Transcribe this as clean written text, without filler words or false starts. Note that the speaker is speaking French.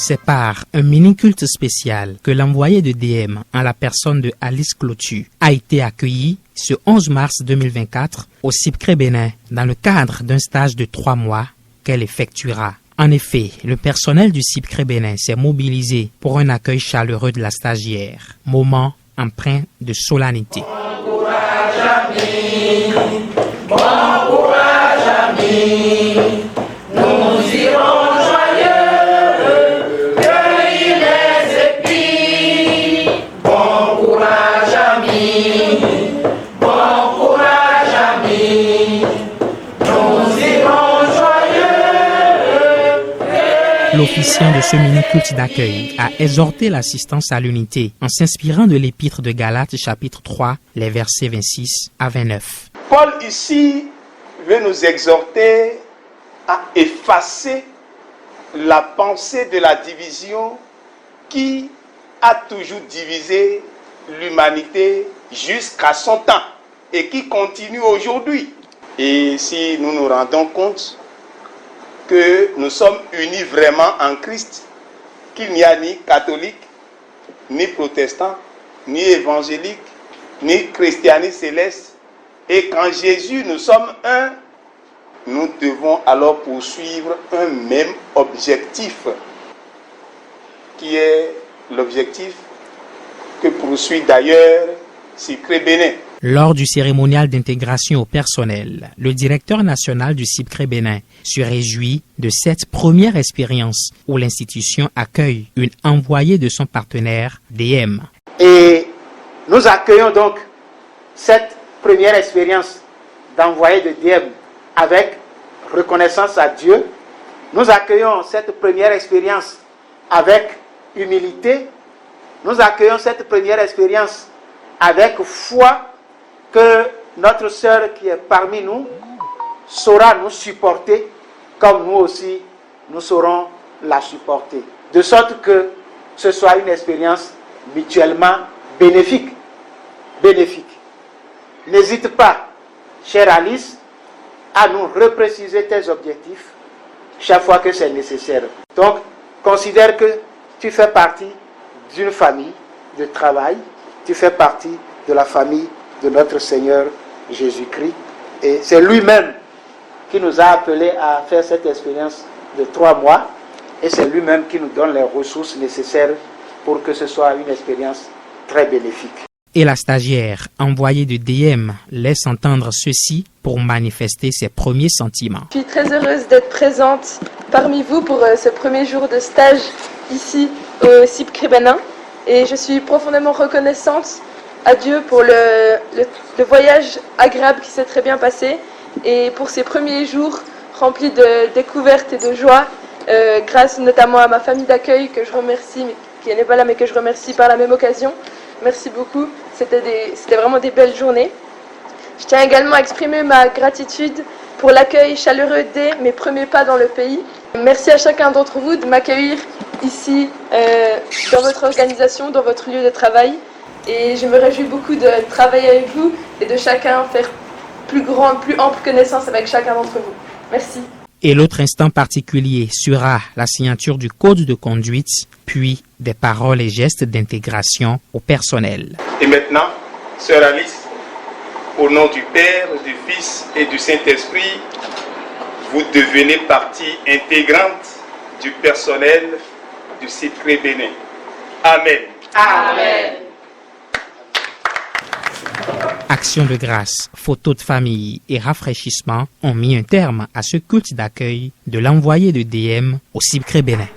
C'est par un mini-culte spécial que l'envoyé de DM en la personne de Alice Clotu a été accueilli ce 11 mars 2024 au CIPCRE Bénin dans le cadre d'un stage de 3 mois qu'elle effectuera. En effet, le personnel du CIPCRE Bénin s'est mobilisé pour un accueil chaleureux de la stagiaire, moment empreint de solennité. Bon courage, ami. Bon courage, ami. Nous irons joyeux cueillir les épis. Bon courage, ami. Bon courage, ami. Nous irons joyeux. L'officiant de ce mini-culte d'accueil a exhorté l'assistance à l'unité en s'inspirant de l'épître de Galates chapitre 3, les versets 26 à 29. Paul ici veut nous exhorter à effacer la pensée de la division qui a toujours divisé l'humanité jusqu'à son temps et qui continue aujourd'hui. Et si nous nous rendons compte que nous sommes unis vraiment en Christ, qu'il n'y a ni catholique, ni protestant, ni évangélique, ni christianisme céleste, et qu'en Jésus nous sommes un, nous devons alors poursuivre un même objectif, qui est l'objectif que poursuit d'ailleurs CIPCRE Bénin. Lors du cérémonial d'intégration au personnel, le directeur national du CIPCRE Bénin se réjouit de cette première expérience où l'institution accueille une envoyée de son partenaire DM. Et nous accueillons donc cette première expérience d'envoyé de DM avec reconnaissance à Dieu. Nous accueillons cette première expérience avec humilité. Nous accueillons cette première expérience avec foi que notre sœur qui est parmi nous saura nous supporter comme nous aussi nous saurons la supporter. De sorte que ce soit une expérience mutuellement bénéfique. N'hésite pas, chère Alice, à nous repréciser tes objectifs chaque fois que c'est nécessaire. Donc, considère que tu fais partie d'une famille de travail, tu fais partie de la famille de notre Seigneur Jésus-Christ. Et c'est lui-même qui nous a appelés à faire cette expérience de 3 mois. Et c'est lui-même qui nous donne les ressources nécessaires pour que ce soit une expérience très bénéfique. Et la stagiaire envoyée de DM laisse entendre ceci pour manifester ses premiers sentiments. Je suis très heureuse d'être présente parmi vous pour ce premier jour de stage ici au CIPCRE Bénin. Et je suis profondément reconnaissante à Dieu pour le voyage agréable qui s'est très bien passé et pour ces premiers jours remplis de découvertes et de joie, grâce notamment à ma famille d'accueil que je remercie, qui n'est pas là mais que je remercie par la même occasion. Merci beaucoup, c'était vraiment des belles journées. Je tiens également à exprimer ma gratitude pour l'accueil chaleureux dès mes premiers pas dans le pays. Merci à chacun d'entre vous de m'accueillir ici dans votre organisation, dans votre lieu de travail. Et je me réjouis beaucoup de travailler avec vous et de chacun faire plus ample connaissance avec chacun d'entre vous. Merci. Et l'autre instant particulier sera la signature du code de conduite, puis des paroles et gestes d'intégration au personnel. Et maintenant, sœur Alice, au nom du Père, du Fils et du Saint-Esprit, vous devenez partie intégrante du personnel du CIPCRE Bénin. Amen. Amen. Actions de grâce, photos de famille et rafraîchissement ont mis un terme à ce culte d'accueil de l'envoyé de DM au CIPCRE Bénin.